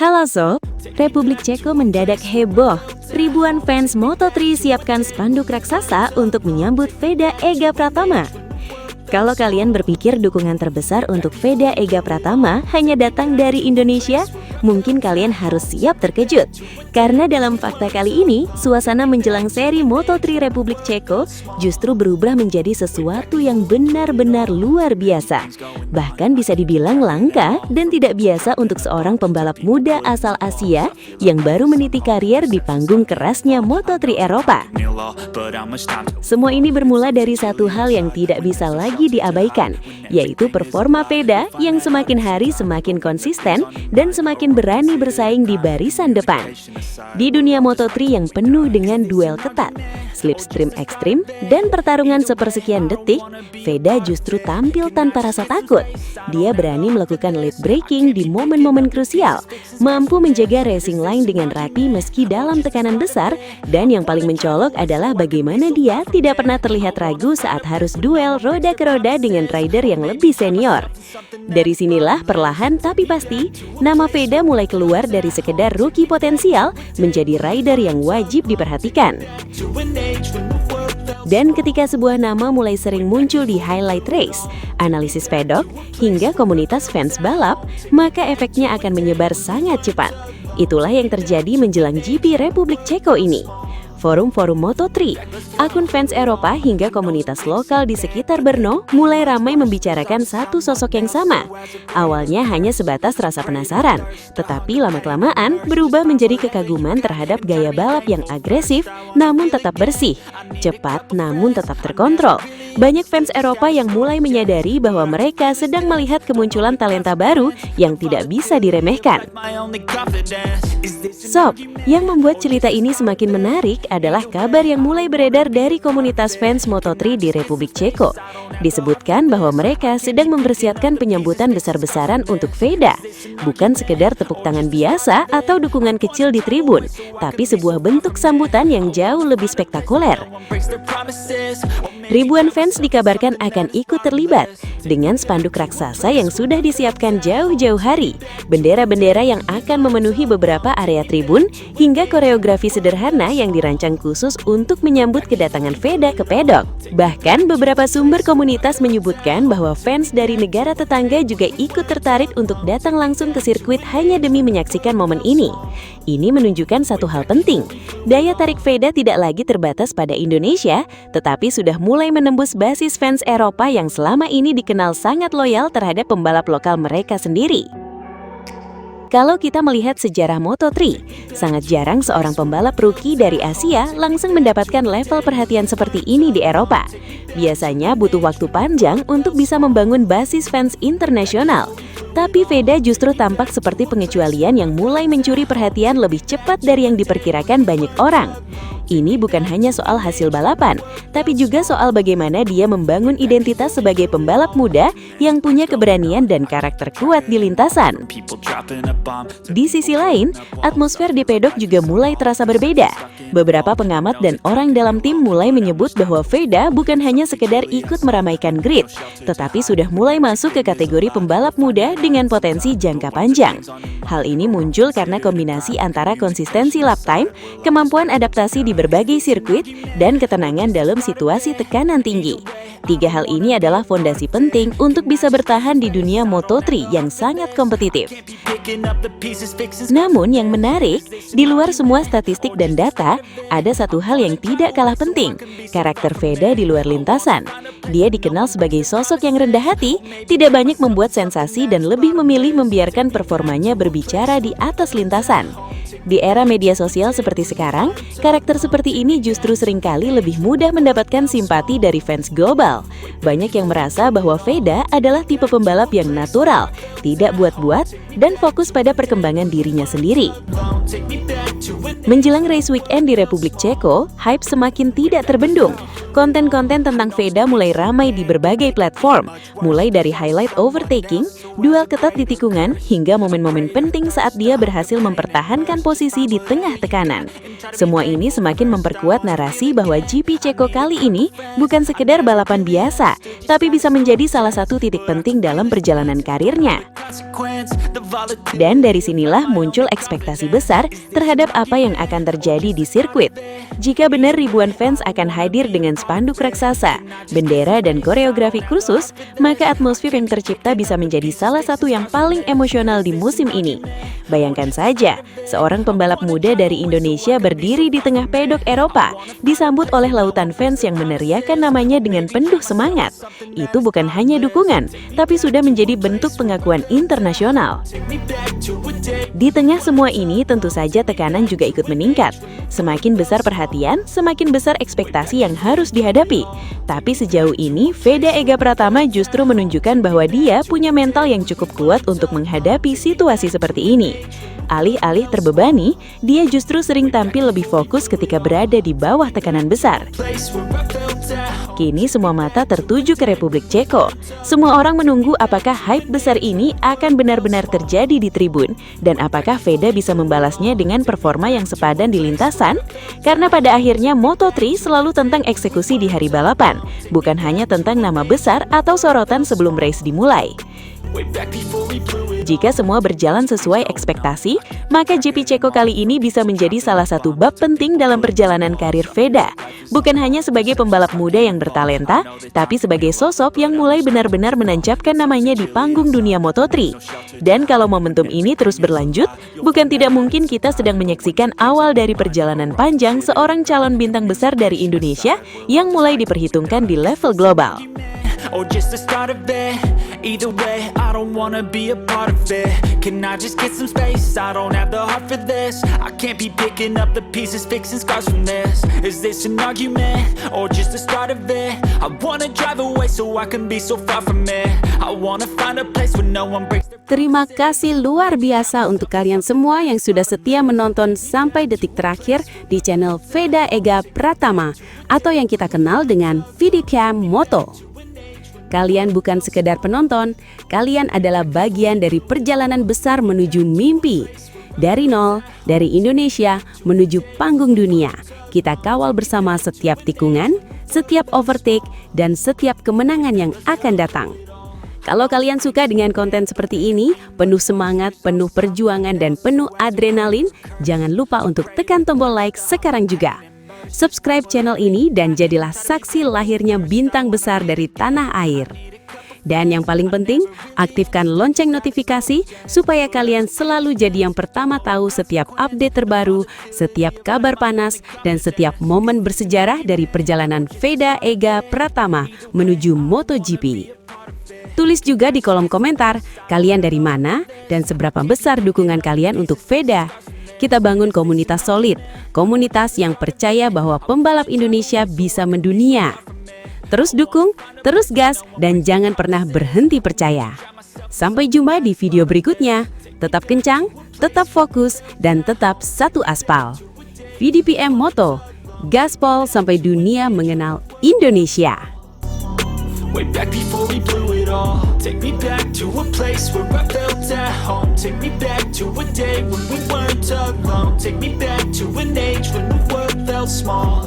Halo Sob, Republik Ceko mendadak heboh. Ribuan fans Moto3 siapkan spanduk raksasa untuk menyambut Veda Ega Pratama. Kalau kalian berpikir dukungan terbesar untuk Veda Ega Pratama hanya datang dari Indonesia, mungkin kalian harus siap terkejut. Karena dalam fakta kali ini, suasana menjelang seri Moto3 Republik Ceko justru berubah menjadi sesuatu yang benar-benar luar biasa. Bahkan bisa dibilang langka dan tidak biasa untuk seorang pembalap muda asal Asia yang baru meniti karier di panggung kerasnya Moto3 Eropa. Semua ini bermula dari satu hal yang tidak bisa lagi diabaikan, yaitu performa Veda yang semakin hari semakin konsisten dan semakin berani bersaing di barisan depan. Di dunia Moto3 yang penuh dengan duel ketat, slipstream ekstrim, dan pertarungan sepersekian detik, Veda justru tampil tanpa rasa takut. Dia berani melakukan late braking di momen-momen krusial, mampu menjaga racing line dengan rapi meski dalam tekanan besar, dan yang paling mencolok adalah bagaimana dia tidak pernah terlihat ragu saat harus duel roda ke roda dengan rider yang lebih senior. Dari sinilah perlahan tapi pasti, nama Veda mulai keluar dari sekedar rookie potensial menjadi rider yang wajib diperhatikan. Dan ketika sebuah nama mulai sering muncul di highlight race, analisis pedok, hingga komunitas fans balap, maka efeknya akan menyebar sangat cepat. Itulah yang terjadi menjelang GP Republik Ceko ini. Forum-forum Moto3, akun fans Eropa hingga komunitas lokal di sekitar Brno mulai ramai membicarakan satu sosok yang sama. Awalnya hanya sebatas rasa penasaran, tetapi lama-kelamaan berubah menjadi kekaguman terhadap gaya balap yang agresif namun tetap bersih, cepat namun tetap terkontrol. Banyak fans Eropa yang mulai menyadari bahwa mereka sedang melihat kemunculan talenta baru yang tidak bisa diremehkan. Sob, yang membuat cerita ini semakin menarik adalah kabar yang mulai beredar dari komunitas fans Moto3 di Republik Ceko. Disebutkan bahwa mereka sedang mempersiapkan penyambutan besar-besaran untuk Veda. Bukan sekedar tepuk tangan biasa atau dukungan kecil di tribun, tapi sebuah bentuk sambutan yang jauh lebih spektakuler. Ribuan fans dikabarkan akan ikut terlibat dengan spanduk raksasa yang sudah disiapkan jauh-jauh hari, bendera-bendera yang akan memenuhi beberapa area tribun, hingga koreografi sederhana yang dirancang khusus untuk menyambut kedatangan Veda ke pedok. Bahkan beberapa sumber komunitas menyebutkan bahwa fans dari negara tetangga juga ikut tertarik untuk datang langsung ke sirkuit hanya demi menyaksikan momen ini. Ini menunjukkan satu hal penting, daya tarik Veda tidak lagi terbatas pada Indonesia, tetapi sudah mulai menembus basis fans Eropa yang selama ini dikenal sangat loyal terhadap pembalap lokal mereka sendiri. Kalau kita melihat sejarah Moto3, sangat jarang seorang pembalap rookie dari Asia langsung mendapatkan level perhatian seperti ini di Eropa. Biasanya butuh waktu panjang untuk bisa membangun basis fans internasional. Tapi Veda justru tampak seperti pengecualian yang mulai mencuri perhatian lebih cepat dari yang diperkirakan banyak orang. Ini bukan hanya soal hasil balapan, tapi juga soal bagaimana dia membangun identitas sebagai pembalap muda yang punya keberanian dan karakter kuat di lintasan. Di sisi lain, atmosfer di pedok juga mulai terasa berbeda. Beberapa pengamat dan orang dalam tim mulai menyebut bahwa Veda bukan hanya sekedar ikut meramaikan grid, tetapi sudah mulai masuk ke kategori pembalap muda dengan potensi jangka panjang. Hal ini muncul karena kombinasi antara konsistensi lap time, kemampuan adaptasi di berbagai sirkuit, dan ketenangan dalam situasi tekanan tinggi. Tiga hal ini adalah fondasi penting untuk bisa bertahan di dunia Moto3 yang sangat kompetitif. Namun yang menarik, di luar semua statistik dan data, ada satu hal yang tidak kalah penting, karakter Veda di luar lintasan. Dia dikenal sebagai sosok yang rendah hati, tidak banyak membuat sensasi dan lebih memilih membiarkan performanya berbicara di atas lintasan. Di era media sosial seperti sekarang, karakter seperti ini justru seringkali lebih mudah mendapatkan simpati dari fans global. Banyak yang merasa bahwa Veda adalah tipe pembalap yang natural, tidak buat-buat, dan fokus pada perkembangan dirinya sendiri. Menjelang race weekend di Republik Ceko, hype semakin tidak terbendung. Konten-konten tentang Veda mulai ramai di berbagai platform, mulai dari highlight overtaking, duel ketat di tikungan, hingga momen-momen penting saat dia berhasil mempertahankan posisi di tengah tekanan. Semua ini semakin memperkuat narasi bahwa GP Ceko kali ini bukan sekedar balapan biasa, tapi bisa menjadi salah satu titik penting dalam perjalanan karirnya. Dan dari sinilah muncul ekspektasi besar terhadap apa yang akan terjadi di sirkuit. Jika benar ribuan fans akan hadir dengan spanduk raksasa, bendera dan koreografi khusus, maka atmosfer yang tercipta bisa menjadi salah satu yang paling emosional di musim ini. Bayangkan saja, seorang pembalap muda dari Indonesia berdiri di tengah pedok Eropa, disambut oleh lautan fans yang meneriakan namanya dengan penuh semangat. Itu bukan hanya dukungan, tapi sudah menjadi bentuk pengakuan internasional. Di tengah semua ini, tentu saja tekanan juga ikut meningkat. Semakin besar perhatian, semakin besar ekspektasi yang harus dihadapi. Tapi sejauh ini, Veda Ega Pratama justru menunjukkan bahwa dia punya mental yang cukup kuat untuk menghadapi situasi seperti ini. Alih-alih terbebani, dia justru sering tampil lebih fokus ketika berada di bawah tekanan besar. Kini semua mata tertuju ke Republik Ceko. Semua orang menunggu apakah hype besar ini akan benar-benar terjadi di tribun, dan apakah Veda bisa membalasnya dengan performa yang sepadan di lintasan? Karena pada akhirnya Moto3 selalu tentang eksekusi di hari balapan, bukan hanya tentang nama besar atau sorotan sebelum race dimulai. Jika semua berjalan sesuai ekspektasi, maka GP Ceko kali ini bisa menjadi salah satu bab penting dalam perjalanan karir Veda. Bukan hanya sebagai pembalap muda yang bertalenta, tapi sebagai sosok yang mulai benar-benar menancapkan namanya di panggung dunia Moto3. Dan kalau momentum ini terus berlanjut, bukan tidak mungkin kita sedang menyaksikan awal dari perjalanan panjang seorang calon bintang besar dari Indonesia yang mulai diperhitungkan di level global. Or just the start of it. Either way, I don't wanna be a part of it. Can I just get some space? I don't have the heart for this. I can't be picking up the pieces, fixing scars from this. Is this an argument? Or just the start of it? I wanna drive away so I can be so far from it. I wanna find a place where no one breaks. Terima kasih luar biasa untuk kalian semua yang sudah setia menonton sampai detik terakhir di channel Veda Ega Pratama, atau yang kita kenal dengan VDCam Moto. Kalian bukan sekedar penonton, kalian adalah bagian dari perjalanan besar menuju mimpi. Dari nol, dari Indonesia menuju panggung dunia, kita kawal bersama setiap tikungan, setiap overtake, dan setiap kemenangan yang akan datang. Kalau kalian suka dengan konten seperti ini, penuh semangat, penuh perjuangan, dan penuh adrenalin, jangan lupa untuk tekan tombol like sekarang juga. Subscribe channel ini dan jadilah saksi lahirnya bintang besar dari tanah air. Dan yang paling penting, aktifkan lonceng notifikasi supaya kalian selalu jadi yang pertama tahu setiap update terbaru, setiap kabar panas, dan setiap momen bersejarah dari perjalanan Veda Ega Pratama menuju MotoGP. Tulis juga di kolom komentar, kalian dari mana dan seberapa besar dukungan kalian untuk Veda. Kita bangun komunitas solid, komunitas yang percaya bahwa pembalap Indonesia bisa mendunia. Terus dukung, terus gas, dan jangan pernah berhenti percaya. Sampai jumpa di video berikutnya. Tetap kencang, tetap fokus, dan tetap satu aspal. VDPM Moto, gaspol sampai dunia mengenal Indonesia. Way back before we blew it all. Take me back to a place where I felt at home. Take me back to a day when we weren't alone. Take me back to an age when the world felt small.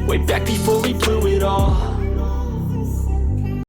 Way back before we blew it all.